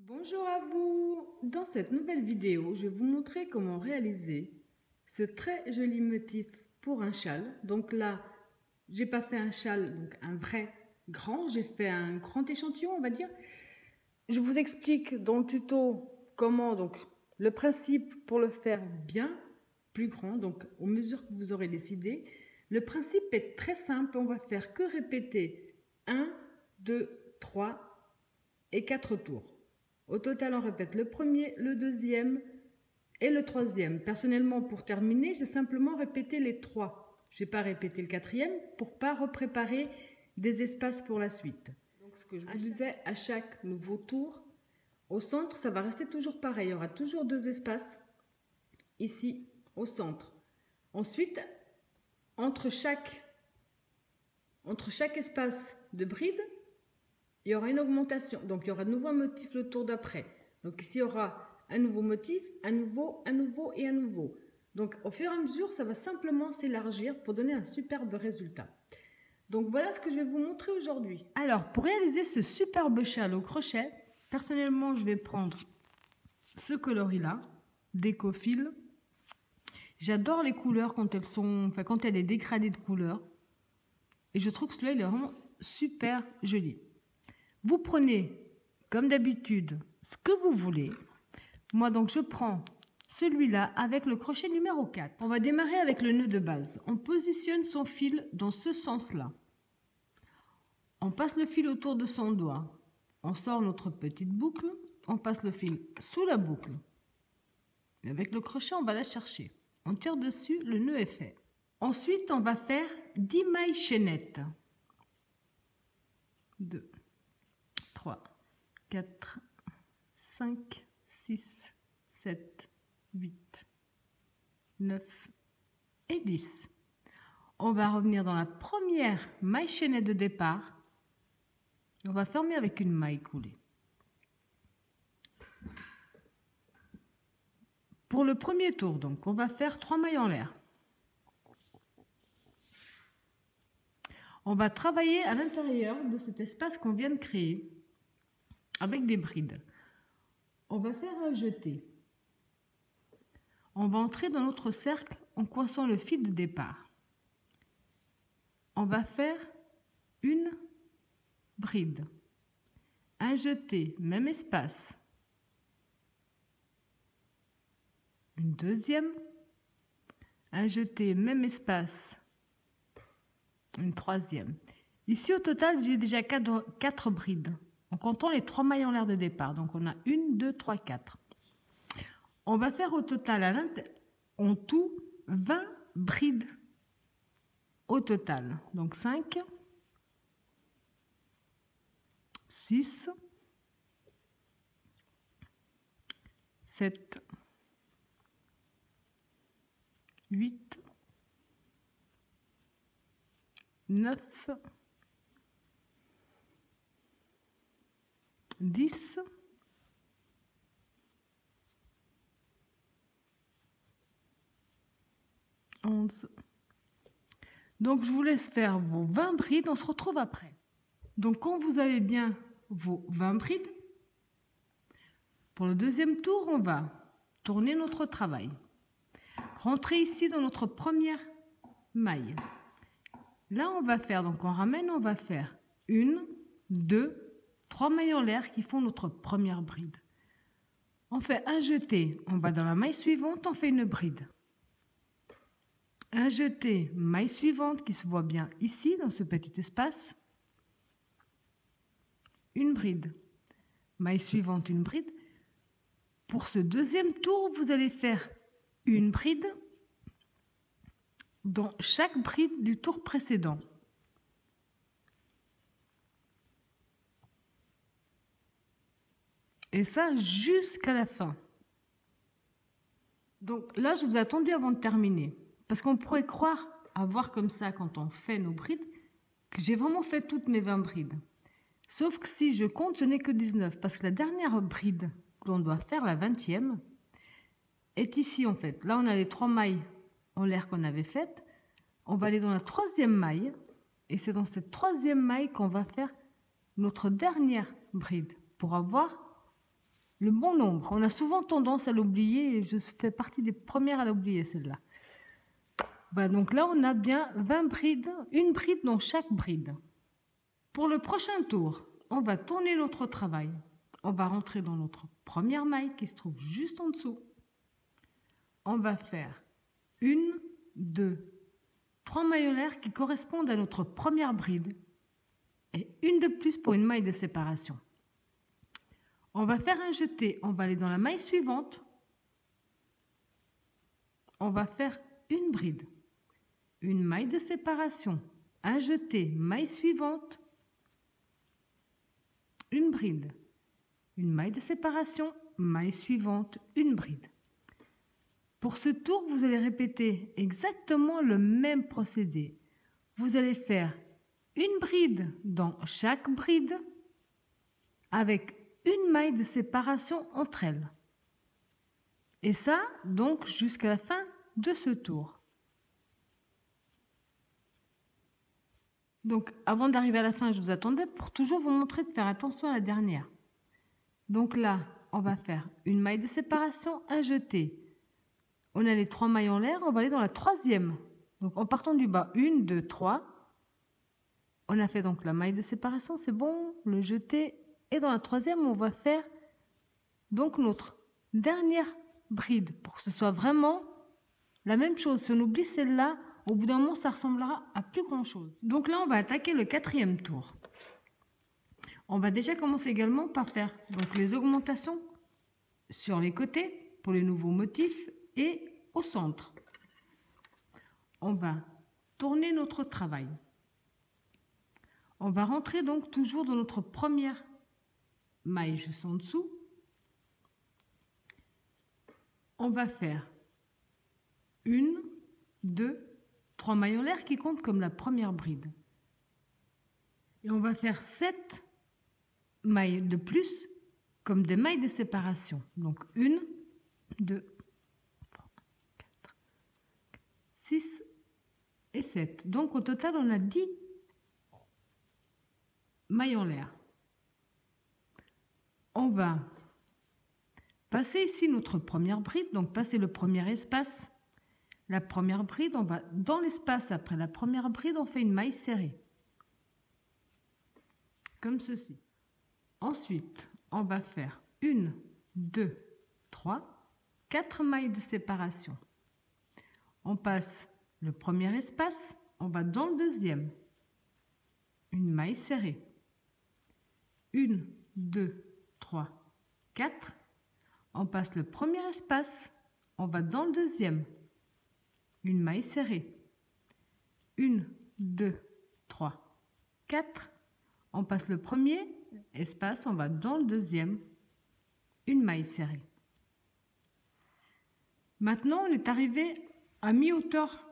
Bonjour à vous! Dans cette nouvelle vidéo, je vais vous montrer comment réaliser ce très joli motif pour un châle. Donc là, j'ai pas fait un châle, donc un vrai grand, j'ai fait un grand échantillon, on va dire. Je vous explique dans le tuto comment, donc le principe pour le faire bien, plus grand, donc aux mesures que vous aurez décidé. Le principe est très simple, on va faire que répéter 1, 2, 3 et 4 tours. Au total, on répète le premier, le deuxième et le troisième. Personnellement, pour terminer, j'ai simplement répété les trois. Je n'ai pas répété le quatrième pour ne pas repréparer des espaces pour la suite. Donc, ce que je vous disais, à chaque nouveau tour, au centre, ça va rester toujours pareil. Il y aura toujours deux espaces ici au centre. Ensuite, entre chaque espace de bride, il y aura une augmentation. Donc, il y aura de nouveau un motif le tour d'après. Donc, ici, il y aura un nouveau motif, un nouveau et un nouveau. Donc, au fur et à mesure, ça va simplement s'élargir pour donner un superbe résultat. Donc, voilà ce que je vais vous montrer aujourd'hui. Alors, pour réaliser ce superbe châle au crochet, personnellement, je vais prendre ce coloris-là, Décofil. J'adore les couleurs quand elles sont, enfin, quand il y a des dégradés de couleurs. Et je trouve que celui-là, il est vraiment super joli. Vous prenez, comme d'habitude, ce que vous voulez. Moi, donc, je prends celui-là avec le crochet numéro 4. On va démarrer avec le nœud de base. On positionne son fil dans ce sens-là. On passe le fil autour de son doigt. On sort notre petite boucle. On passe le fil sous la boucle. Et avec le crochet, on va la chercher. On tire dessus, le nœud est fait. Ensuite, on va faire 10 mailles chaînettes. 2, 3, 4, 5, 6, 7, 8, 9 et 10. On va revenir dans la première maille chaînette de départ. On va fermer avec une maille coulée. Pour le premier tour, donc, on va faire 3 mailles en l'air. On va travailler à l'intérieur de cet espace qu'on vient de créer avec des brides. On va faire un jeté. On va entrer dans notre cercle en coinçant le fil de départ. On va faire une bride, un jeté, même espace, une deuxième, un jeté, même espace, une troisième. Ici au total, j'ai déjà 4 brides en comptant les 3 mailles en l'air de départ. Donc on a 1, 2, 3, 4. On va faire au total en tout 20 brides au total. Donc 5, 6, 7, 8, 9, 10, 11. Donc, je vous laisse faire vos 20 brides. On se retrouve après. Donc, quand vous avez bien vos 20 brides, pour le deuxième tour, on va tourner notre travail. Rentrer ici dans notre première maille. Là, on va faire, donc on ramène, on va faire 1, 2, 3 mailles en l'air qui font notre première bride. On fait un jeté, on va dans la maille suivante, on fait une bride. Un jeté, maille suivante qui se voit bien ici dans ce petit espace. Une bride. Maille suivante, une bride. Pour ce deuxième tour, vous allez faire une bride dans chaque bride du tour précédent. Et ça jusqu'à la fin. Donc là, je vous ai attendu avant de terminer. Parce qu'on pourrait croire, à voir comme ça quand on fait nos brides, que j'ai vraiment fait toutes mes 20 brides. Sauf que si je compte, je n'ai que 19. Parce que la dernière bride que l'on doit faire, la 20e, est ici en fait. Là, on a les 3 mailles en l'air qu'on avait faites. On va aller dans la 3e maille. Et c'est dans cette 3e maille qu'on va faire notre dernière bride. Pour avoir le bon nombre. On a souvent tendance à l'oublier et je fais partie des premières à l'oublier celle-là. Bah, donc là, on a bien 20 brides, une bride dans chaque bride. Pour le prochain tour, on va tourner notre travail. On va rentrer dans notre première maille qui se trouve juste en dessous. On va faire 1, 2, 3 maillolaires qui correspondent à notre première bride et une de plus pour une maille de séparation. On va faire un jeté, on va aller dans la maille suivante. On va faire une bride, une maille de séparation, un jeté, maille suivante, une bride, une maille de séparation, maille suivante, une bride. Pour ce tour, vous allez répéter exactement le même procédé. Vous allez faire une bride dans chaque bride avec une maille de séparation entre elles. Et ça, donc, jusqu'à la fin de ce tour. Donc, avant d'arriver à la fin, je vous attendais pour toujours vous montrer de faire attention à la dernière. Donc là, on va faire une maille de séparation, un jeté. On a les 3 mailles en l'air, on va aller dans la troisième. Donc, en partant du bas, 1, 2, 3. On a fait donc la maille de séparation, c'est bon, le jeté. Et dans la troisième, on va faire donc notre dernière bride pour que ce soit vraiment la même chose. Si on oublie celle-là, au bout d'un moment, ça ressemblera à plus grand-chose. Donc là, on va attaquer le 4e tour. On va déjà commencer également par faire donc les augmentations sur les côtés pour les nouveaux motifs et au centre. On va tourner notre travail. On va rentrer donc toujours dans notre première maille juste en dessous. On va faire 1, 2, 3 mailles en l'air qui comptent comme la première bride. Et on va faire 7 mailles de plus comme des mailles de séparation. Donc 1, 2, 3, 4, 6 et 7. Donc au total, on a 10 mailles en l'air. On va passer ici notre première bride, donc passer le premier espace. La première bride, on va dans l'espace après la première bride, on fait une maille serrée. Comme ceci. Ensuite, on va faire 1, 2, 3, 4 mailles de séparation. On passe le premier espace, on va dans le deuxième. Une maille serrée. 1, 2, 3, 4. On passe le premier espace, on va dans le deuxième. Une maille serrée. 1, 2, 3, 4. On passe le premier espace, on va dans le deuxième. Une maille serrée. Maintenant, on est arrivé à mi-hauteur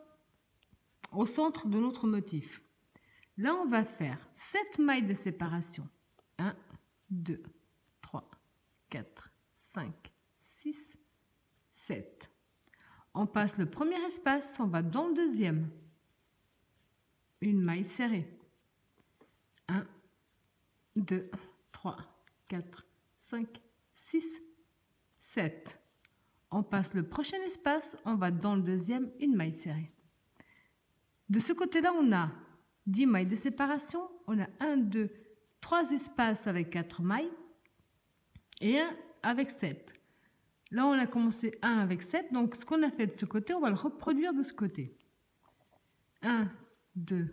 au centre de notre motif. Là, on va faire 7 mailles de séparation. 1, 2, 3, 4, 5, 6, 7. On passe le premier espace, on va dans le deuxième. Une maille serrée. 1, 2, 3, 4, 5, 6, 7. On passe le prochain espace, on va dans le deuxième, une maille serrée. De ce côté-là, on a 10 mailles de séparation. On a 1, 2, 3 espaces avec 4 mailles et 1 avec 7. Là, on a commencé 1 avec 7. Donc, ce qu'on a fait de ce côté, on va le reproduire de ce côté. 1, 2,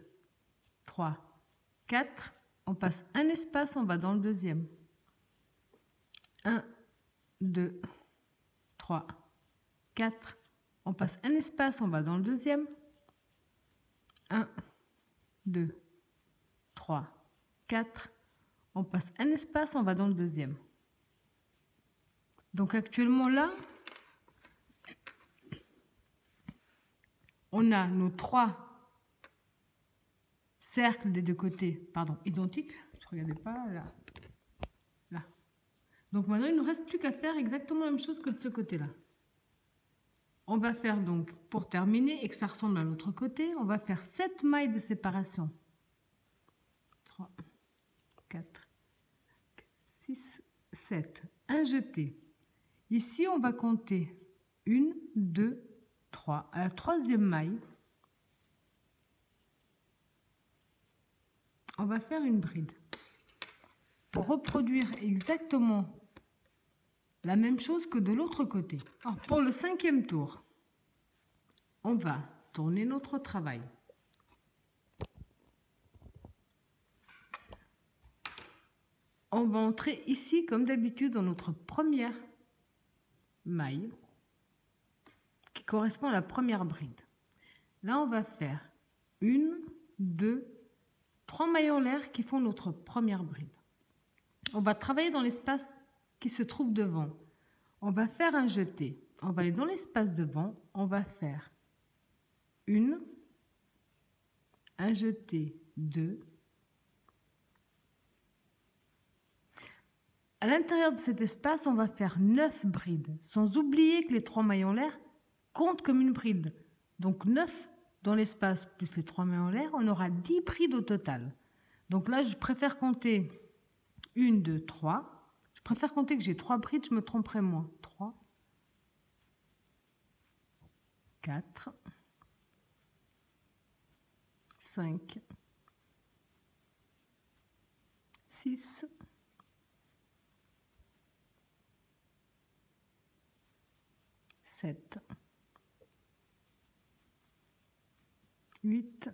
3, 4. On passe un espace, on va dans le deuxième. 1, 2, 3, 4. On passe un espace, on va dans le deuxième. 1, 2, 3, 4. On passe un espace, on va dans le deuxième. Donc actuellement là, on a nos 3 cercles des deux côtés, pardon, identiques. Je ne regardais pas là. Là. Donc maintenant, il ne nous reste plus qu'à faire exactement la même chose que de ce côté-là. On va faire donc, pour terminer et que ça ressemble à l'autre côté, on va faire 7 mailles de séparation. 3, 4, 6, 7. un jeté. Ici, on va compter 1, 2, 3. À la troisième maille, on va faire une bride. Pour reproduire exactement la même chose que de l'autre côté. Alors, pour le cinquième tour, on va tourner notre travail. On va entrer ici, comme d'habitude, dans notre première maille, qui correspond à la première bride. Là, on va faire 1, 2, 3 mailles en l'air qui font notre première bride. On va travailler dans l'espace qui se trouve devant. On va faire un jeté. On va aller dans l'espace devant. On va faire un jeté, 2. À l'intérieur de cet espace, on va faire 9 brides, sans oublier que les 3 mailles en l'air comptent comme une bride. Donc 9 dans l'espace plus les 3 mailles en l'air, on aura 10 brides au total. Donc là, je préfère compter 1, 2, 3. Je préfère compter que j'ai 3 brides, je me tromperai moins. 3, 4, 5, 6, 7, 8,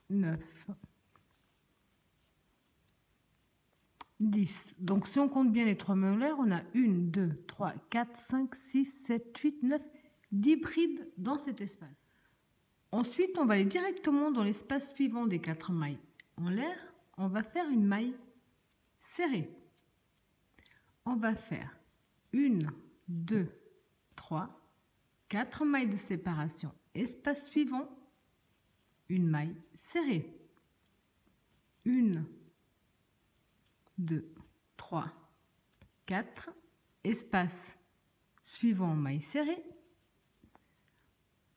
9, 10. Donc si on compte bien les 3 mailles en l'air, on a 1, 2, 3, 4, 5, 6, 7, 8, 9, 10 brides dans cet espace. Ensuite, on va aller directement dans l'espace suivant des 4 mailles en l'air. On va faire une maille serrée. On va faire 1, 2, 3, 4 mailles de séparation. Espace suivant, une maille serrée. 1, 2, 3, 4. Espace suivant, maille serrée.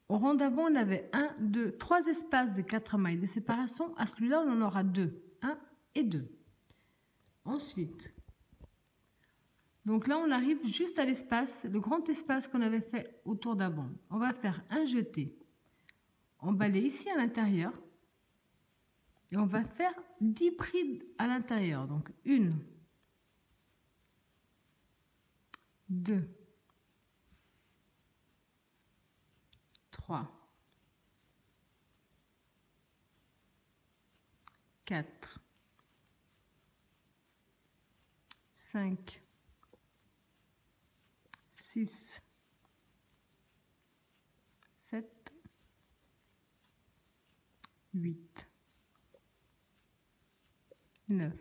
Au rang d'avant, on avait 1, 2, 3 espaces de 4 mailles de séparation. À celui-là, on en aura 2. 1 et 2. Ensuite, donc là, on arrive juste à l'espace, le grand espace qu'on avait fait autour d'avant. On va faire un jeté. On va aller ici à l'intérieur. Et on va faire 10 brides à l'intérieur. Donc 1, 2, 3, 4, 5, 6, 7, 8, 9.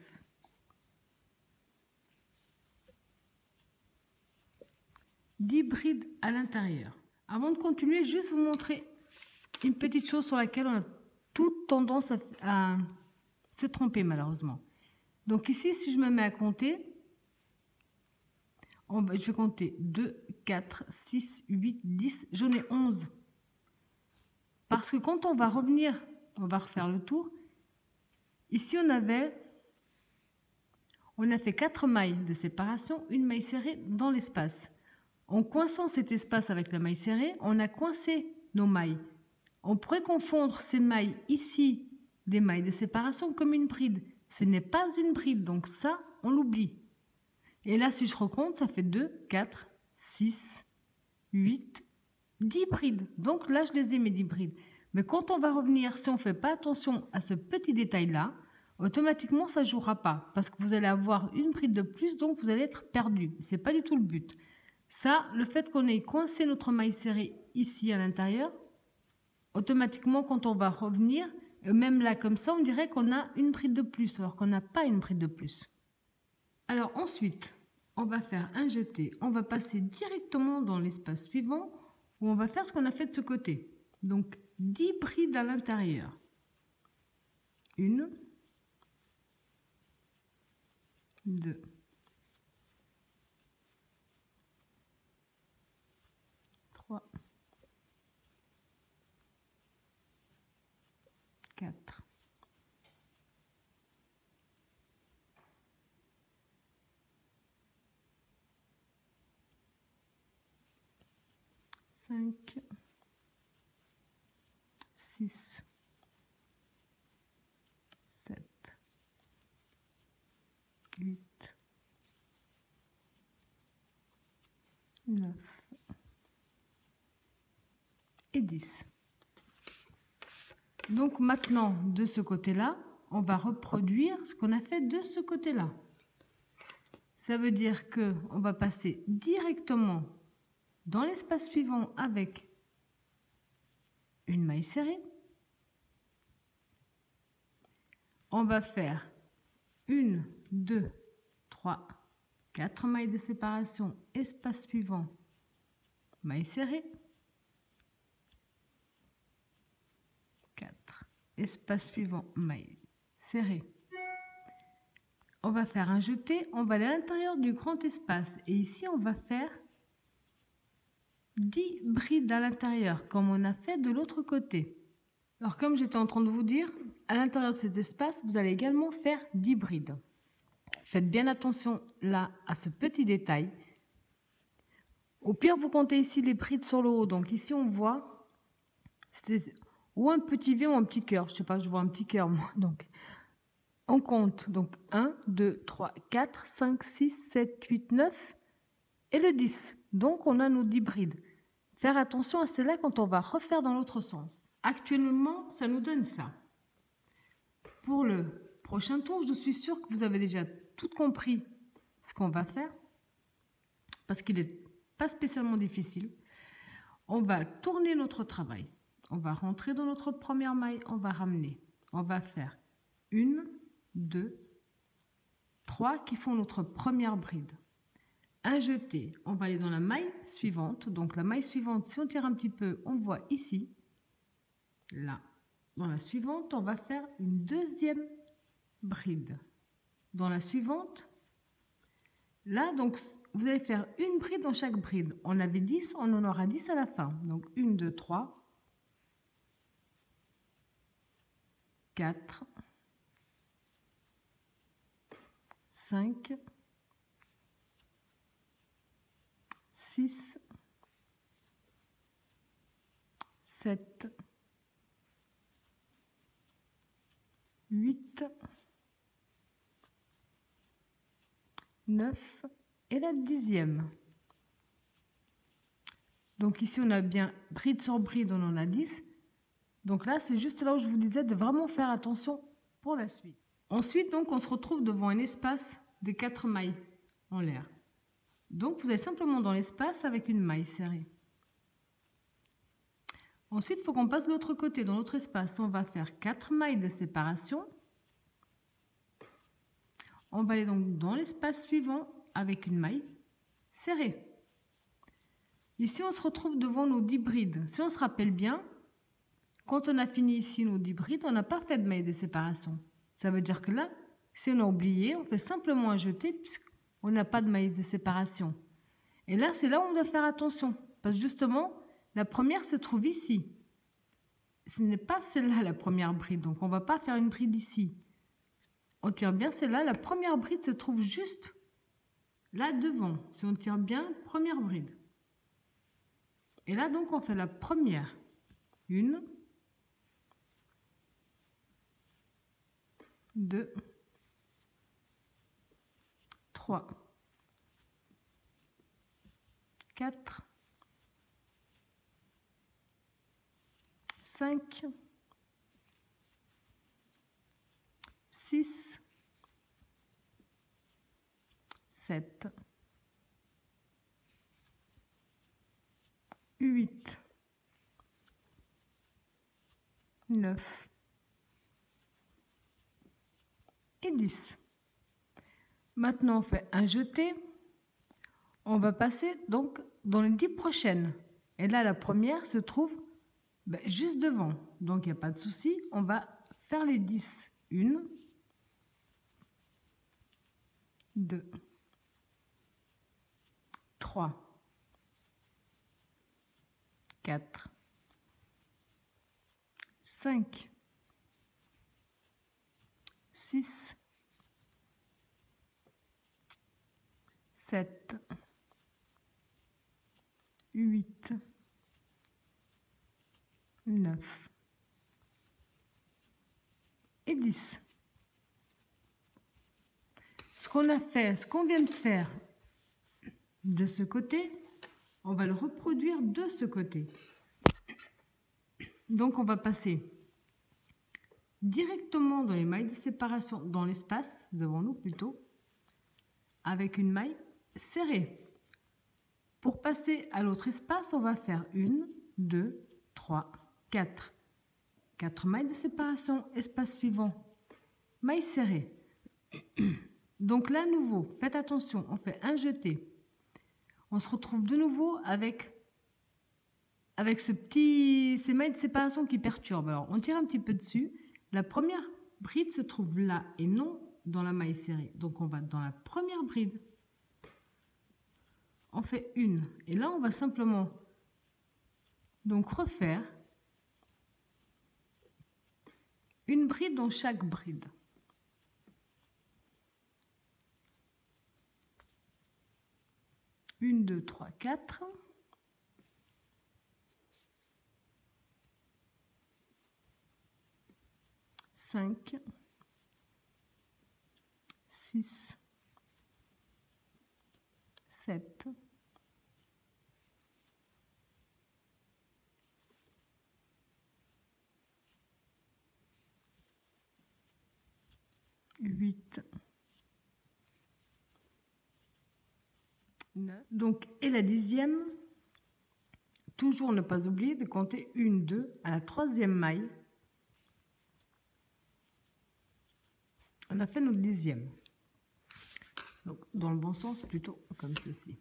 10 brides à l'intérieur. Avant de continuer, juste vous montrer une petite chose sur laquelle on a toute tendance à se tromper malheureusement. Donc ici, si je me mets à compter, je vais compter 2, 4, 6, 8, 10, j'en ai 11. Parce que quand on va revenir, on va refaire le tour. Ici, on a fait 4 mailles de séparation, une maille serrée dans l'espace. En coinçant cet espace avec la maille serrée, on a coincé nos mailles. On pourrait confondre ces mailles ici, des mailles de séparation, comme une bride. Ce n'est pas une bride, donc ça, on l'oublie. Et là, si je recompte, ça fait 2, 4, 6, 8, 10 brides. Donc là, je les ai, mes 10 brides. Mais quand on va revenir, si on ne fait pas attention à ce petit détail-là, automatiquement, ça ne jouera pas. Parce que vous allez avoir une bride de plus, donc vous allez être perdu. Ce n'est pas du tout le but. Ça, le fait qu'on ait coincé notre maille serrée ici à l'intérieur, automatiquement, quand on va revenir, même là comme ça, on dirait qu'on a une bride de plus, alors qu'on n'a pas une bride de plus. Alors ensuite, on va faire un jeté. On va passer directement dans l'espace suivant où on va faire ce qu'on a fait de ce côté. Donc 10 brides à l'intérieur. 1, 2, 3, 4, 5, 6, 7, 8, 9 et 10. Donc maintenant, de ce côté-là, on va reproduire ce qu'on a fait de ce côté-là. Ça veut dire que on va passer directement dans l'espace suivant avec une maille serrée. On va faire 1, 2, 3, 4 mailles de séparation, espace suivant, maille serrée. 4, espace suivant, maille serrée. On va faire un jeté, on va aller à l'intérieur du grand espace et ici on va faire 10 brides à l'intérieur comme on a fait de l'autre côté. Alors comme j'étais en train de vous dire, à l'intérieur de cet espace, vous allez également faire 10 brides. Faites bien attention là à ce petit détail. Au pire, vous comptez ici les brides sur le haut. Donc ici, on voit ou un petit V ou un petit cœur. Je sais pas, je vois un petit cœur moi. Donc on compte. Donc 1, 2, 3, 4, 5, 6, 7, 8, 9 et le 10. Donc on a nos 10 brides. Faire attention à celle-là quand on va refaire dans l'autre sens. Actuellement, ça nous donne ça. Pour le prochain tour, je suis sûre que vous avez déjà tout compris ce qu'on va faire parce qu'il n'est pas spécialement difficile. On va tourner notre travail. On va rentrer dans notre première maille, on va ramener. On va faire 1, 2, 3 qui font notre première bride. Un jeté, on va aller dans la maille suivante. Donc la maille suivante, si on tire un petit peu, on voit ici, là. Dans la suivante, on va faire une deuxième bride. Dans la suivante, là, donc, vous allez faire une bride dans chaque bride. On avait 10, on en aura 10 à la fin. Donc, 1, 2, 3, 4, 5, 6, 7, 8, 9 et la 10e. Donc ici, on a bien bride sur bride, on en a 10. Donc là, c'est juste là où je vous disais de vraiment faire attention pour la suite. Ensuite, donc, on se retrouve devant un espace de 4 mailles en l'air. Donc, vous allez simplement dans l'espace avec une maille serrée. Ensuite, il faut qu'on passe de l'autre côté, dans l'autre espace. On va faire 4 mailles de séparation. On va aller donc dans l'espace suivant avec une maille serrée. Ici, on se retrouve devant nos 10 brides. Si on se rappelle bien, quand on a fini ici nos 10 brides, on n'a pas fait de maille de séparation. Ça veut dire que là, si on a oublié, on fait simplement un jeté puisqu'on n'a pas de maille de séparation. Et là, c'est là où on doit faire attention. Parce que justement, la première se trouve ici. Ce n'est pas celle-là la première bride. Donc, on ne va pas faire une bride ici. On tire bien celle-là. La première bride se trouve juste là devant. Si on tire bien, première bride. Et là, donc, on fait la première. 1, 2, 3, 4, 5, 6, 7, 8, 9 et 10. Maintenant, on fait un jeté. On va passer donc dans les 10 prochaines. Et là, la première se trouve juste devant. Donc, il n'y a pas de souci. On va faire les 10. 1, 2, 3, 4, 5, 6, 7, 8, 9 et 10. Ce qu'on a fait, ce qu'on vient de faire de ce côté, on va le reproduire de ce côté. Donc on va passer directement dans les mailles de séparation, dans l'espace devant nous plutôt, avec une maille serrée. Pour passer à l'autre espace, on va faire 1, 2, 3, 4. 4 mailles de séparation, espace suivant, maille serrée. Donc là, à nouveau, faites attention, on fait un jeté. On se retrouve de nouveau avec ces mailles de séparation qui perturbent. Alors, on tire un petit peu dessus. La première bride se trouve là et non dans la maille serrée. Donc, on va dans la première bride. On fait une. Et là, on va simplement donc refaire une bride dans chaque bride. Une, deux, trois, quatre. 5, 6, 7, 8, 9. Donc, et la 10e, toujours ne pas oublier de compter 1, 2 à la 3e maille. On a fait notre 10e. Donc, dans le bon sens, plutôt comme ceci.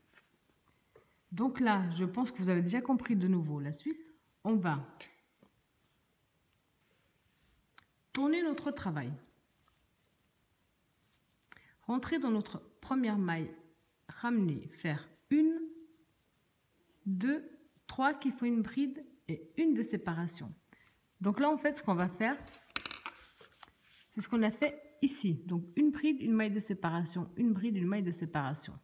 Donc là, je pense que vous avez déjà compris de nouveau la suite. On va tourner notre travail. Rentrer dans notre première maille, ramener, faire 1, 2, 3 qui font une bride et une de séparation. Donc là, en fait, ce qu'on va faire, c'est ce qu'on a fait ici. Donc, une bride, une maille de séparation, une bride, une maille de séparation.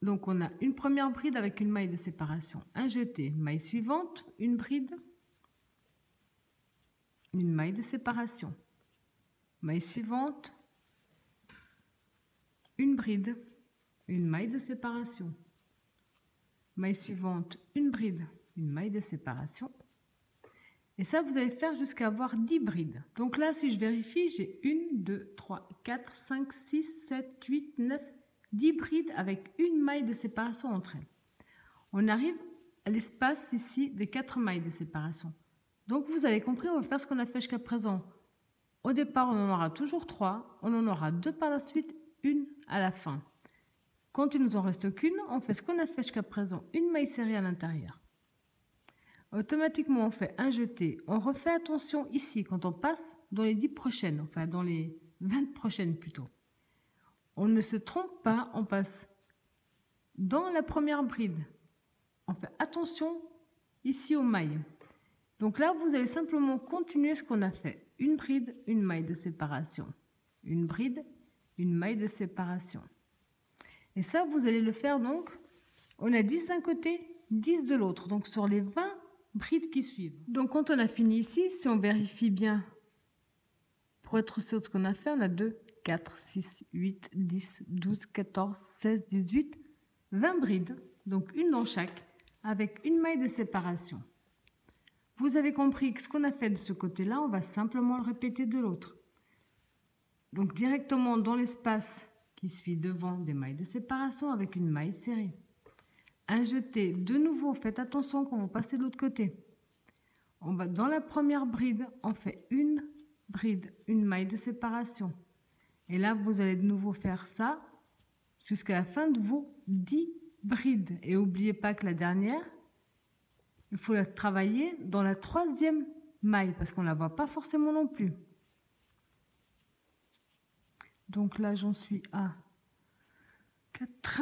Donc, on a une première bride avec une maille de séparation, un jeté, maille suivante, une bride, une maille de séparation, maille suivante, une bride, une maille de séparation, maille suivante, une bride, une maille de séparation. Et ça, vous allez faire jusqu'à avoir 10 brides. Donc là, si je vérifie, j'ai 1, 2, 3, 4, 5, 6, 7, 8, 9, 10 brides avec une maille de séparation entre elles. On arrive à l'espace ici des 4 mailles de séparation. Donc vous avez compris, on va faire ce qu'on a fait jusqu'à présent. Au départ, on en aura toujours 3, on en aura 2 par la suite, une à la fin. Quand il nous en reste qu'une, on fait ce qu'on a fait jusqu'à présent, une maille serrée à l'intérieur. Automatiquement, on fait un jeté. On refait attention ici quand on passe dans les 10 prochaines, enfin dans les 20 prochaines plutôt. On ne se trompe pas, on passe dans la première bride. On fait attention ici aux mailles. Donc là, vous allez simplement continuer ce qu'on a fait. Une bride, une maille de séparation. Une bride, une maille de séparation. Et ça, vous allez le faire donc, on a 10 d'un côté, 10 de l'autre. Donc sur les 20 brides qui suivent. Donc quand on a fini ici, si on vérifie bien, pour être sûr de ce qu'on a fait, on a 2, 4, 6, 8, 10, 12, 14, 16, 18, 20 brides. Donc une dans chaque, avec une maille de séparation. Vous avez compris que ce qu'on a fait de ce côté-là, on va simplement le répéter de l'autre. Donc directement dans l'espace qui suit devant des mailles de séparation avec une maille serrée. Un jeté, de nouveau, faites attention quand vous passez de l'autre côté. On va dans la première bride, on fait une bride, une maille de séparation. Et là, vous allez de nouveau faire ça jusqu'à la fin de vos 10 brides. Et n'oubliez pas que la dernière, il faut la travailler dans la 3e maille parce qu'on ne la voit pas forcément non plus. Donc là, j'en suis à 4,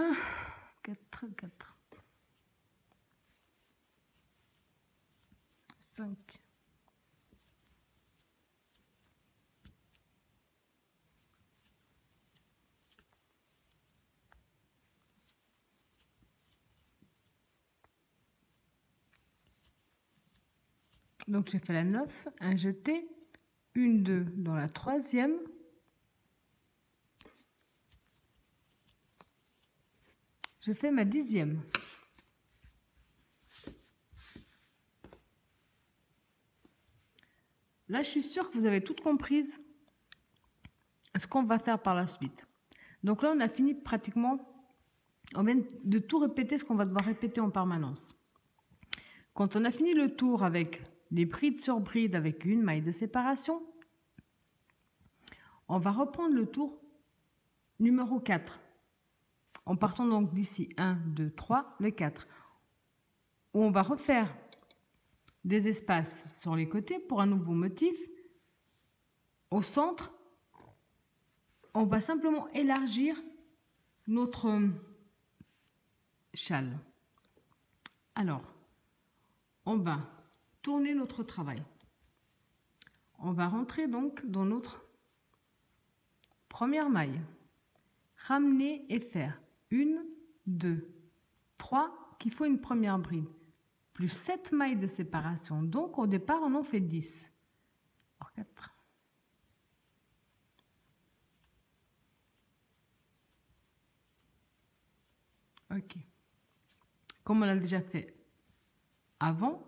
5, Donc j'ai fait la 9, un jeté, une 2 dans la troisième, je fais ma 10e. Là, je suis sûre que vous avez tout compris ce qu'on va faire par la suite. Donc là, on a fini pratiquement, on vient de tout répéter ce qu'on va devoir répéter en permanence. Quand on a fini le tour avec les brides sur brides avec une maille de séparation, on va reprendre le tour numéro 4. En partant donc d'ici 1, 2, 3, le 4. Où on va refaire des espaces sur les côtés pour un nouveau motif. Au centre, on va simplement élargir notre châle. Alors, on va tourner notre travail. On va rentrer donc dans notre première maille. Ramener et faire 1, 2, 3, qu'il faut une première bride, plus 7 mailles de séparation. Donc, au départ, on en fait 10. Alors, 4. Ok. Comme on l'a déjà fait avant,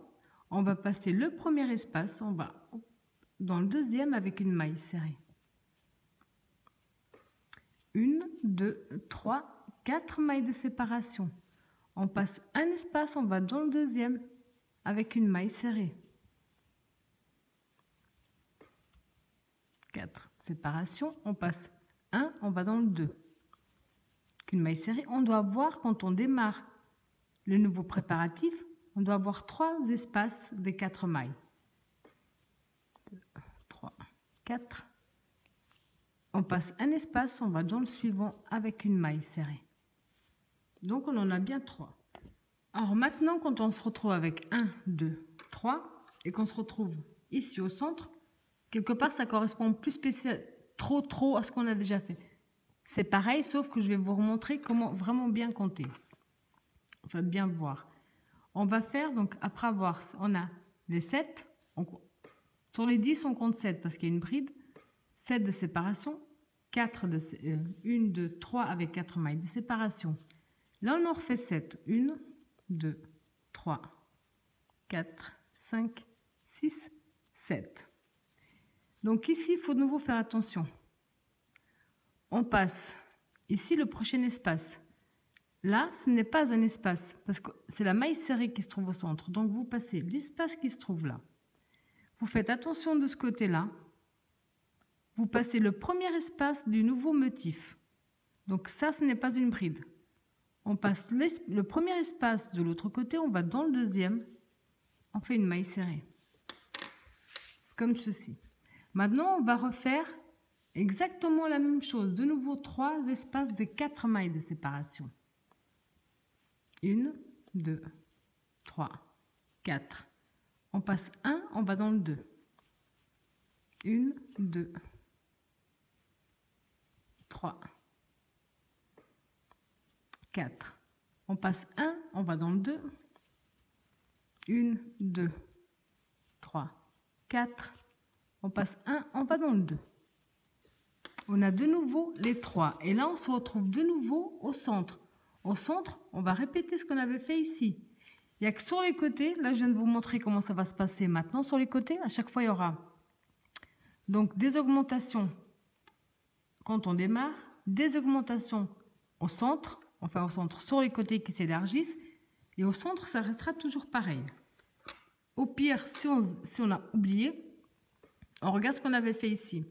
on va passer le premier espace, on va dans le deuxième avec une maille serrée. 1, 2, 3, 4 mailles de séparation. On passe un espace, on va dans le deuxième avec une maille serrée. 4 séparations, on passe 1, on va dans le 2. Une maille serrée, on doit voir quand on démarre le nouveau préparatif, on doit avoir 3 espaces des 4 mailles. 2, 3, 4. On passe un espace, on va dans le suivant avec une maille serrée. Donc on en a bien 3. Alors maintenant, quand on se retrouve avec 1, 2, 3 et qu'on se retrouve ici au centre, quelque part ça correspond plus spécial, trop à ce qu'on a déjà fait. C'est pareil, sauf que je vais vous remontrer comment vraiment bien compter. Enfin, bien voir. On va faire, donc, après avoir, on a les 7. Sur les 10, on compte 7 parce qu'il y a une bride. 7 de séparation. 1, 2, 3 avec 4 mailles de séparation. Là, on en refait 7. 1, 2, 3, 4, 5, 6, 7. Donc ici, il faut de nouveau faire attention. On passe ici le prochain espace. Là, ce n'est pas un espace parce que c'est la maille serrée qui se trouve au centre. Donc, vous passez l'espace qui se trouve là. Vous faites attention de ce côté-là. Vous passez le premier espace du nouveau motif. Donc, ça, ce n'est pas une bride. On passe le premier espace de l'autre côté, on va dans le deuxième. On fait une maille serrée. Comme ceci. Maintenant, on va refaire exactement la même chose. De nouveau, 3 espaces de 4 mailles de séparation. 1, 2, 3, 4. On passe 1, on va dans le 2. 1, 2, 3, 4. On passe 1, on va dans le 2. 1, 2, 3, 4. On passe 1, on va dans le 2. On a de nouveau les 3. Et là, on se retrouve de nouveau au centre. Au centre, on va répéter ce qu'on avait fait ici. Il n'y a que sur les côtés, là je viens de vous montrer comment ça va se passer maintenant. Sur les côtés, à chaque fois, il y aura donc des augmentations quand on démarre, des augmentations au centre, enfin au centre sur les côtés qui s'élargissent, et au centre, ça restera toujours pareil. Au pire, si on a oublié, on regarde ce qu'on avait fait ici.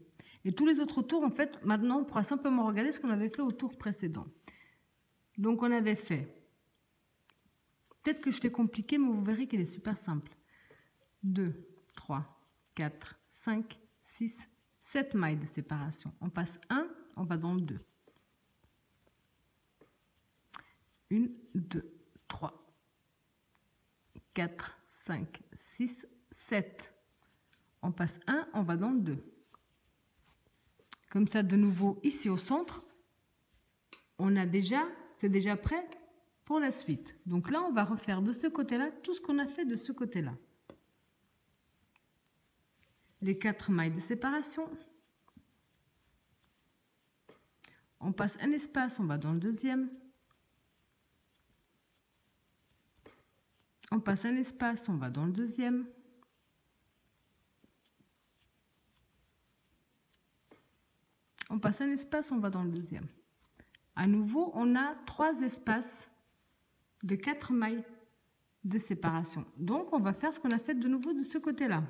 Et tous les autres tours, en fait, maintenant, on pourra simplement regarder ce qu'on avait fait au tour précédent. Donc, on avait fait, peut-être que je fais compliqué, mais vous verrez qu'il est super simple. 2, 3, 4, 5, 6, 7 mailles de séparation. On passe 1, on va dans le 2. 1, 2, 3, 4, 5, 6, 7. On passe 1, on va dans le 2. Comme ça, de nouveau, ici au centre, on a déjà, c'est déjà prêt pour la suite. Donc là, on va refaire de ce côté-là tout ce qu'on a fait de ce côté-là. les 4 mailles de séparation. On passe un espace, on va dans le deuxième. On passe un espace, on va dans le deuxième. On passe un espace, on va dans le deuxième. À nouveau, on a 3 espaces de 4 mailles de séparation. Donc, on va faire ce qu'on a fait de nouveau de ce côté-là.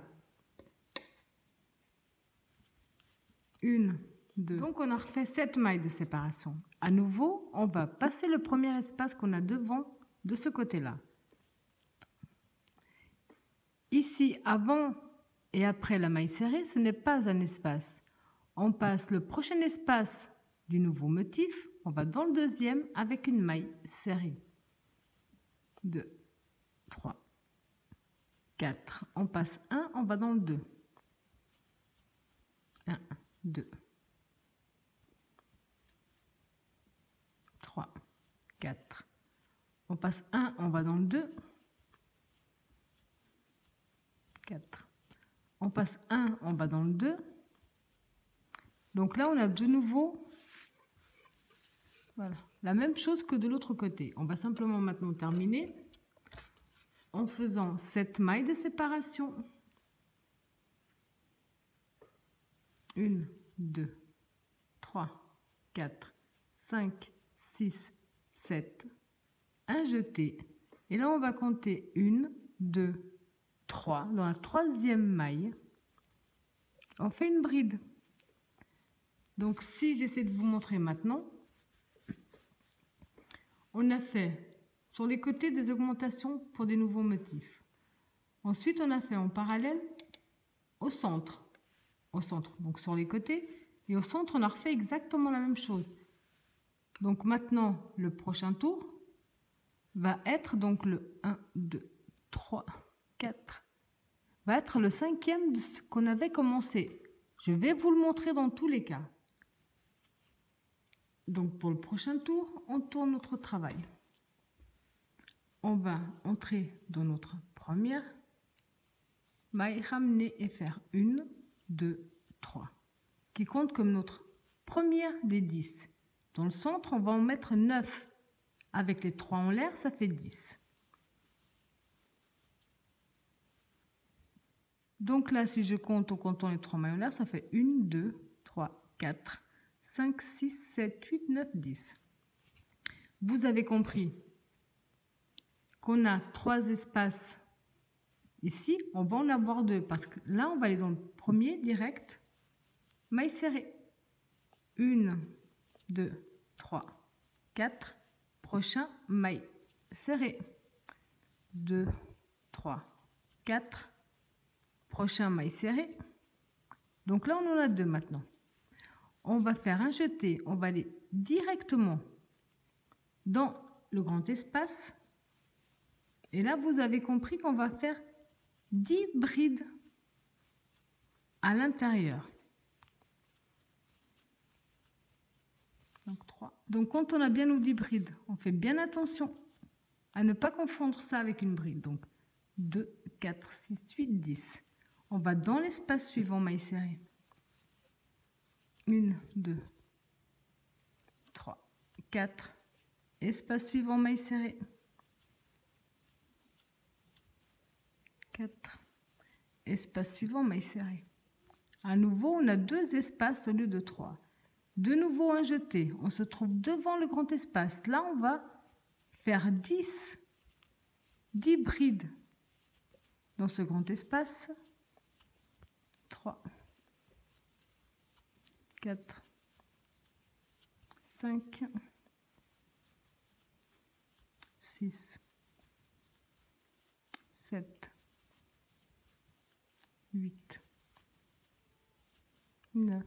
1, 2. Donc, on a refait 7 mailles de séparation. À nouveau, on va passer le premier espace qu'on a devant de ce côté-là. Ici, avant et après la maille serrée, ce n'est pas un espace. On passe le prochain espace du nouveau motif, on va dans le deuxième avec une maille serrée. 2, 3, 4. On passe 1, on va dans le 2. 1, 2, 3, 4. On passe 1, on va dans le 2. 4. On passe 1, on va dans le 2. Donc là, on a de nouveau voilà, la même chose que de l'autre côté. On va simplement maintenant terminer en faisant 7 mailles de séparation. 1, 2, 3, 4, 5, 6, 7. Un jeté. Et là, on va compter 1, 2, 3. Dans la troisième maille, on fait une bride. Donc, si j'essaie de vous montrer maintenant, on a fait sur les côtés des augmentations pour des nouveaux motifs. Ensuite, on a fait en parallèle au centre. Au centre, donc sur les côtés. Et au centre, on a refait exactement la même chose. Donc maintenant, le prochain tour va être donc le 1, 2, 3, 4. Va être le 5e de ce qu'on avait commencé. Je vais vous le montrer dans tous les cas. Donc pour le prochain tour, on tourne notre travail. On va entrer dans notre première maille, ramener et faire 1, 2, 3. Qui compte comme notre première des 10. Dans le centre, on va en mettre 9. Avec les 3 en l'air, ça fait 10. Donc là, si je compte en comptant les 3 mailles en l'air, ça fait 1, 2, 3, 4, 5, 6, 7, 8, 9, 10. Vous avez compris qu'on a 3 espaces ici. On va en avoir 2 parce que là, on va aller dans le premier direct. Maille serrée. 1, 2, 3, 4. Prochain, maille serrée. 2, 3, 4. Prochain, maille serrée. Donc là, on en a 2 maintenant. On va faire un jeté. On va aller directement dans le grand espace. Et là, vous avez compris qu'on va faire 10 brides à l'intérieur. Donc 3. Donc quand on a bien nos 10 brides, on fait bien attention à ne pas confondre ça avec une bride. Donc 2, 4, 6, 8, 10. On va dans l'espace suivant, maille serrée. 1, 2, 3, 4. Espace suivant, maille serrée. 4. Espace suivant, maille serrée. À nouveau, on a 2 espaces au lieu de 3. De nouveau un jeté. On se trouve devant le grand espace. Là, on va faire 10 brides dans ce grand espace. 3, 4, 5, 6, 7, 8, 9,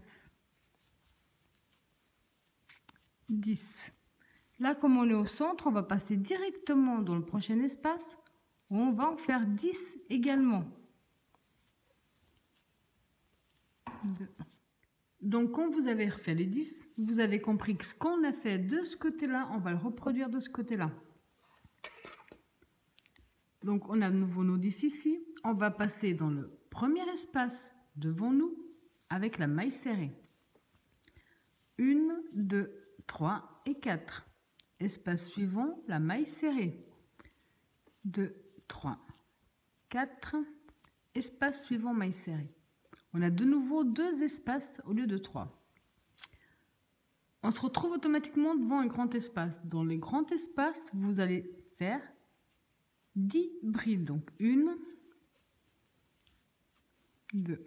10. Là, comme on est au centre, on va passer directement dans le prochain espace où on va en faire 10 également. 2. Donc, quand vous avez refait les 10, vous avez compris que ce qu'on a fait de ce côté-là, on va le reproduire de ce côté-là. Donc, on a de nouveau nos 10 ici. On va passer dans le premier espace devant nous avec la maille serrée. 1, 2, 3 et 4. Espace suivant, la maille serrée. 2, 3, 4. Espace suivant, maille serrée. On a de nouveau 2 espaces au lieu de 3. On se retrouve automatiquement devant un grand espace. Dans les grands espaces, vous allez faire 10 brides. Donc 1, 2,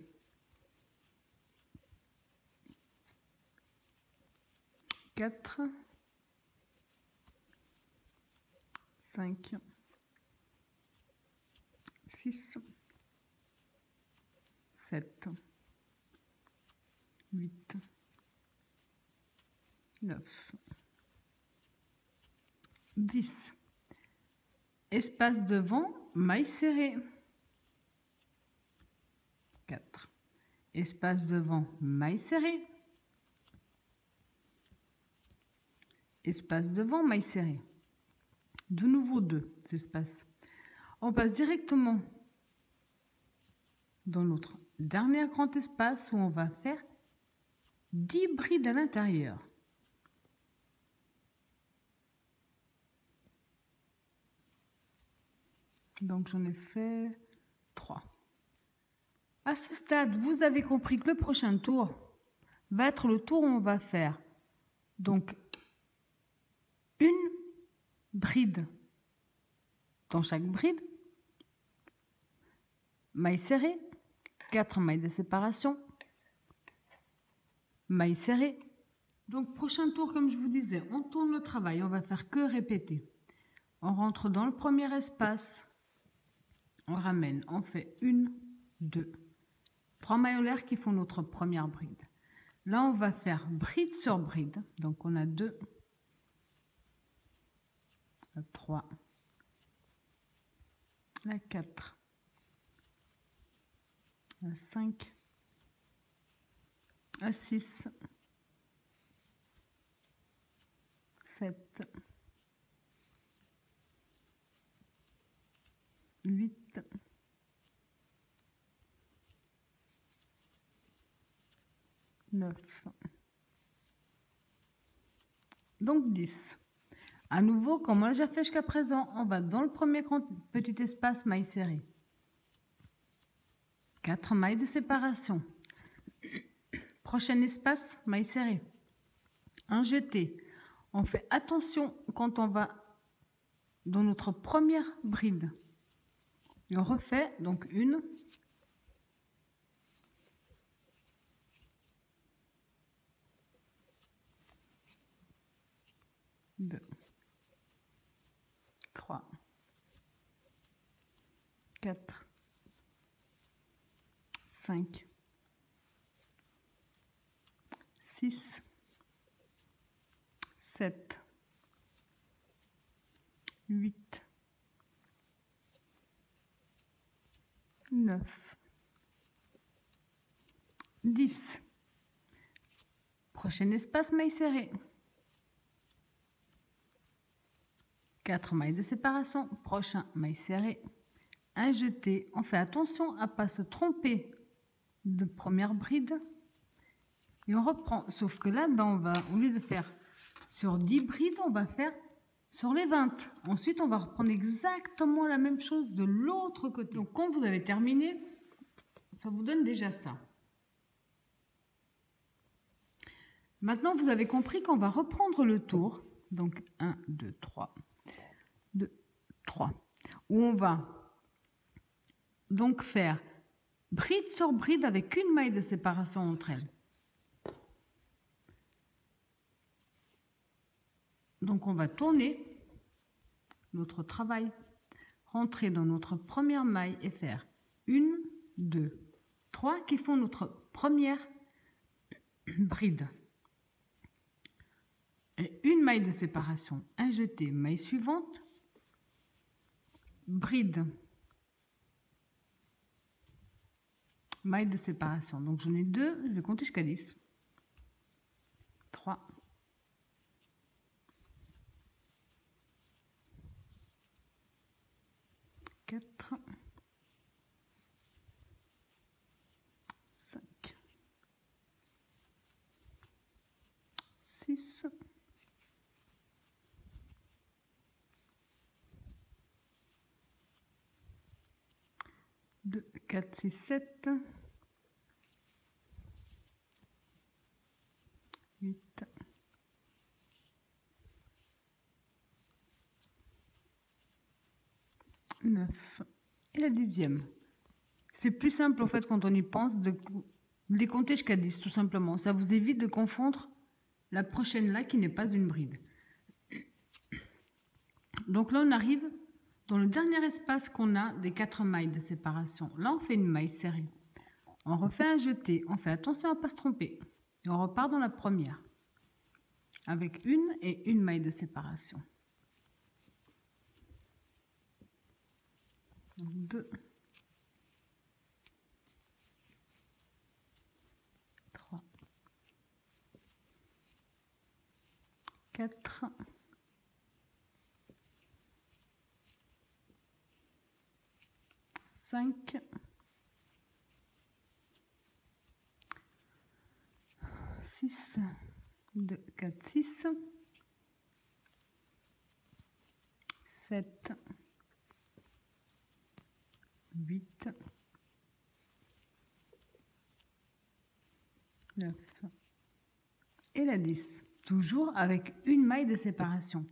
4, 5, 6, 7, 8, 9, 10. Espace devant, maille serrée. 4. Espace devant, maille serrée. Espace devant, maille serrée. De nouveau 2 espaces. On passe directement dans notre dernier grand espace où on va faire 10 brides à l'intérieur. Donc j'en ai fait 3. À ce stade, vous avez compris que le prochain tour va être le tour où on va faire donc une bride dans chaque bride, maille serrée, 4 mailles de séparation, maille serrée. Donc prochain tour, comme je vous disais, on tourne le travail, on va faire que répéter. On rentre dans le premier espace, on ramène, on fait 1, 2, 3 mailles en l'air qui font notre première bride. Là, on va faire bride sur bride. Donc, on a 2, 3, 4, 5, 6, 7, 8, 9. Donc 10. À nouveau, comme on l'a déjà fait jusqu'à présent, on va dans le premier petit espace maille serrée. 4 mailles de séparation. Prochain espace, maille serrée. Un jeté. On fait attention quand on va dans notre première bride. Et on refait donc 1, 2, 3, 4, 5, 6, 7, 8, 9, 10. Prochain espace, maille serrée. 4 mailles de séparation. Prochain, maille serrée. Un jeté. On fait attention à ne pas se tromper de première bride. Et on reprend. Sauf que là, on va, au lieu de faire sur 10 brides, on va faire sur les 20. Ensuite, on va reprendre exactement la même chose de l'autre côté. Donc, quand vous avez terminé, ça vous donne déjà ça. Maintenant, vous avez compris qu'on va reprendre le tour. Donc, 1, 2, 3. 2, 3. Où on va donc faire bride sur bride avec une maille de séparation entre elles. Donc, on va tourner notre travail, rentrer dans notre première maille et faire 1, 2, 3 qui font notre première bride. Et une maille de séparation, un jeté, maille suivante, bride, maille de séparation. Donc j'en ai 2, je vais compter jusqu'à 10. 3, 4, 4, 6, 7. 8. 9. Et la 10e. C'est plus simple en fait quand on y pense de les compter jusqu'à 10 tout simplement. Ça vous évite de confondre la prochaine là qui n'est pas une bride. Donc là on arrive dans le dernier espace qu'on a des 4 mailles de séparation. Là on fait une maille serrée. On refait un jeté. On fait attention à ne pas se tromper. Et on repart dans la première. Avec une et une maille de séparation. 2. 3. 4. 5. 6. 2, 4, 6. 7. 8. 9. Et la 10. Toujours avec une maille de séparation.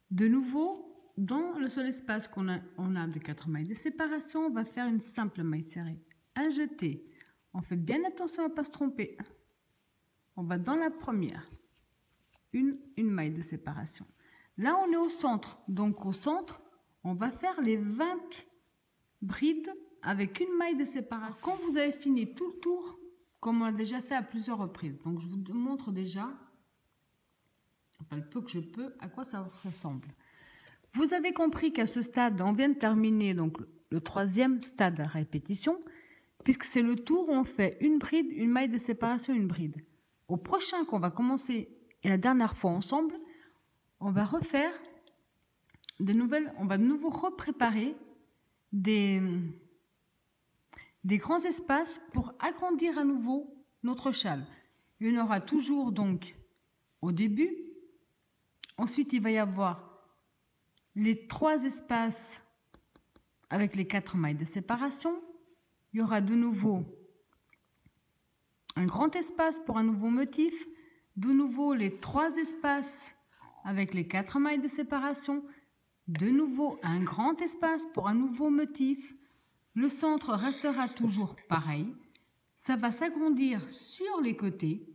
De nouveau, dans le seul espace on a de 4 mailles de séparation, on va faire une simple maille serrée. Un jeté. On fait bien attention à ne pas se tromper. On va dans la première. Une maille de séparation. Là, on est au centre. Donc, au centre, on va faire les 20 brides avec une maille de séparation. Quand vous avez fini tout le tour, comme on l'a déjà fait à plusieurs reprises, donc je vous montre déjà, enfin le peu que je peux, à quoi ça ressemble. Vous avez compris qu'à ce stade, on vient de terminer donc le 3e stade à répétition, puisque c'est le tour où on fait une bride, une maille de séparation, une bride. Au prochain qu'on va commencer, et la dernière fois ensemble, on va refaire des nouvelles, on va de nouveau repréparer des grands espaces pour agrandir à nouveau notre châle. Il y en aura toujours donc au début. Ensuite, il va y avoir les 3 espaces avec les 4 mailles de séparation. Il y aura de nouveau un grand espace pour un nouveau motif. De nouveau les 3 espaces avec les 4 mailles de séparation. De nouveau un grand espace pour un nouveau motif. Le centre restera toujours pareil. Ça va s'agrandir sur les côtés,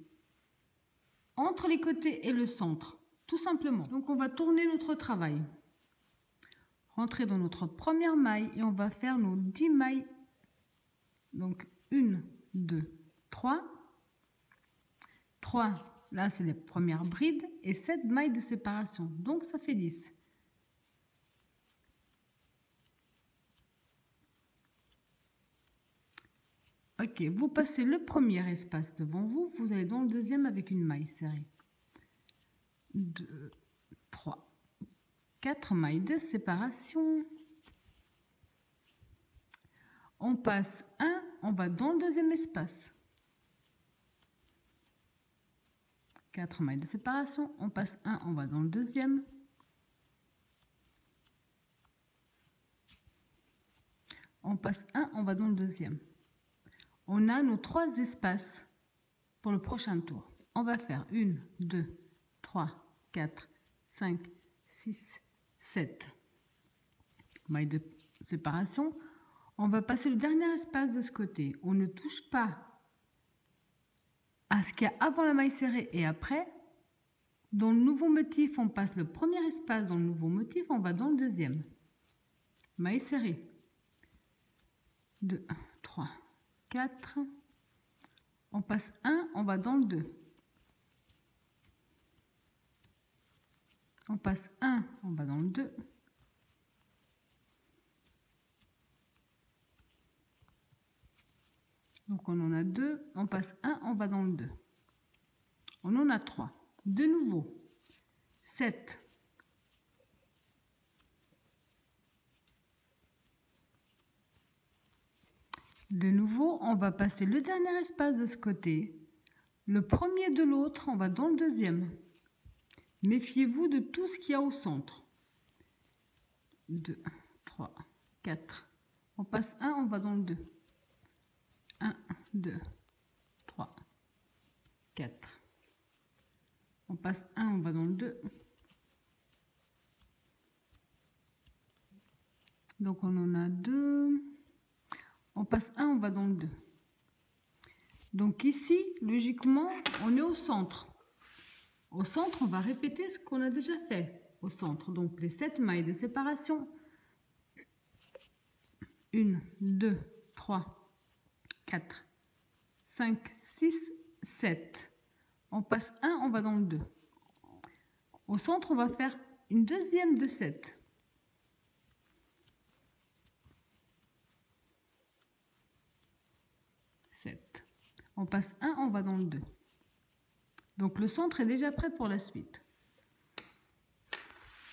entre les côtés et le centre, tout simplement. Donc on va tourner notre travail. Rentrer dans notre première maille et on va faire nos 10 mailles. Donc 1, 2, 3. 3, là c'est les premières brides et 7 mailles de séparation. Donc ça fait 10. Ok, vous passez le premier espace devant vous, vous allez dans le deuxième avec une maille serrée. 2, 3, 4 mailles de séparation. On passe 1, on va dans le deuxième espace. 4 mailles de séparation, on passe 1, on va dans le deuxième. On passe 1, on va dans le deuxième. On a nos 3 espaces pour le prochain tour. On va faire 1, 2, 3, 4, 5, 6, 7 mailles de séparation. On va passer le dernier espace de ce côté. On ne touche pas à ce qu'il y a avant la maille serrée et après. Dans le nouveau motif, on passe le premier espace. Dans le nouveau motif, on va dans le deuxième. Maille serrée. 2, 3, 4. On passe 1, on va dans le 2. On passe 1, on va dans le 2. Donc on en a 2, on passe 1, on va dans le 2. On en a 3. De nouveau, 7. De nouveau, on va passer le dernier espace de ce côté. Le premier de l'autre, on va dans le deuxième. Méfiez-vous de tout ce qu'il y a au centre. 2, 3, 4. On passe 1, on va dans le 2. 2, 3, 4. On passe 1, on va dans le 2. Donc on en a 2. On passe 1, on va dans le 2. Donc ici, logiquement, on est au centre. Au centre, on va répéter ce qu'on a déjà fait au centre. Donc les 7 mailles de séparation. 1, 2, 3, 4, 5, 6, 7. On passe 1, on va dans le 2. Au centre, on va faire une deuxième de 7. On passe 1, on va dans le 2. Donc le centre est déjà prêt pour la suite.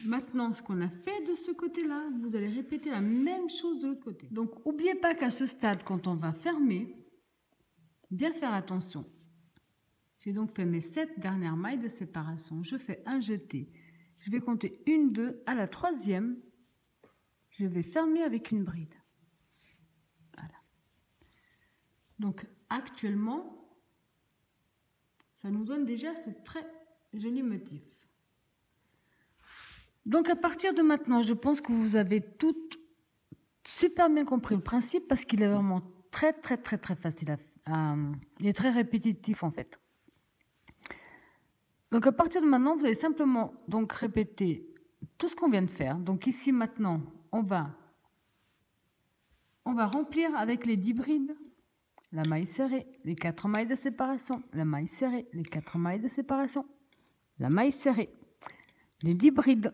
Maintenant, ce qu'on a fait de ce côté-là, vous allez répéter la même chose de l'autre côté. Donc n'oubliez pas qu'à ce stade, quand on va fermer, bien faire attention. J'ai donc fait mes 7 dernières mailles de séparation. Je fais un jeté. Je vais compter 1, 2. À la troisième, je vais fermer avec une bride. Voilà. Donc actuellement, ça nous donne déjà ce très joli motif. Donc à partir de maintenant, je pense que vous avez tout super bien compris le principe parce qu'il est vraiment très facile il est très répétitif en fait. Donc à partir de maintenant, vous allez simplement donc répéter tout ce qu'on vient de faire. Donc ici maintenant, on va remplir avec les 10 brides, la maille serrée, les 4 mailles de séparation, la maille serrée, les 4 mailles de séparation, la maille serrée, les 10 brides,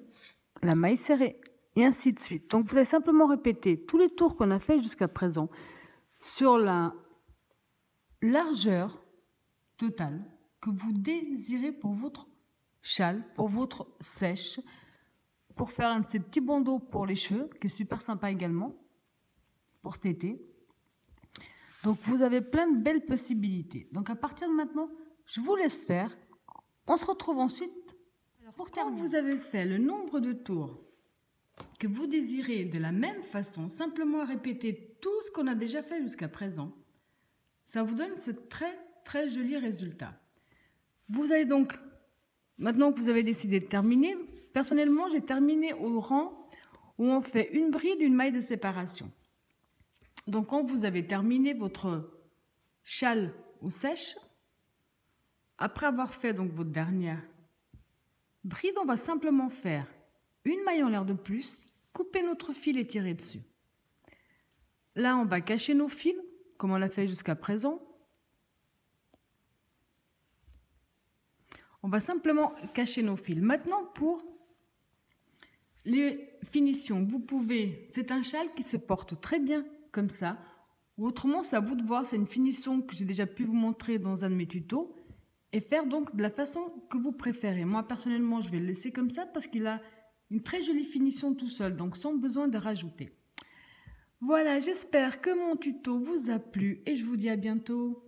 la maille serrée, et ainsi de suite. Donc vous allez simplement répéter tous les tours qu'on a fait jusqu'à présent sur la largeur totale que vous désirez pour votre châle, pour votre sèche, pour faire un de ces petits bandeaux pour les cheveux, qui est super sympa également, pour cet été. Donc vous avez plein de belles possibilités. Donc à partir de maintenant, je vous laisse faire. On se retrouve ensuite. Alors pour terminer, quand vous avez fait le nombre de tours que vous désirez de la même façon, simplement répéter tout ce qu'on a déjà fait jusqu'à présent, ça vous donne ce très joli résultat. Vous allez donc, maintenant que vous avez décidé de terminer, personnellement j'ai terminé au rang où on fait une bride, une maille de séparation. Donc quand vous avez terminé votre châle ou sèche, après avoir fait donc votre dernière bride, on va simplement faire une maille en l'air de plus, couper notre fil et tirer dessus. Là, on va cacher nos fils, comme on l'a fait jusqu'à présent. On va simplement cacher nos fils. Maintenant, pour les finitions, vous pouvez, c'est un châle qui se porte très bien comme ça, ou autrement, c'est à vous de voir, c'est une finition que j'ai déjà pu vous montrer dans un de mes tutos, et faire donc de la façon que vous préférez. Moi, personnellement, je vais le laisser comme ça parce qu'il a une très jolie finition tout seul, donc sans besoin de rajouter. Voilà, j'espère que mon tuto vous a plu et je vous dis à bientôt.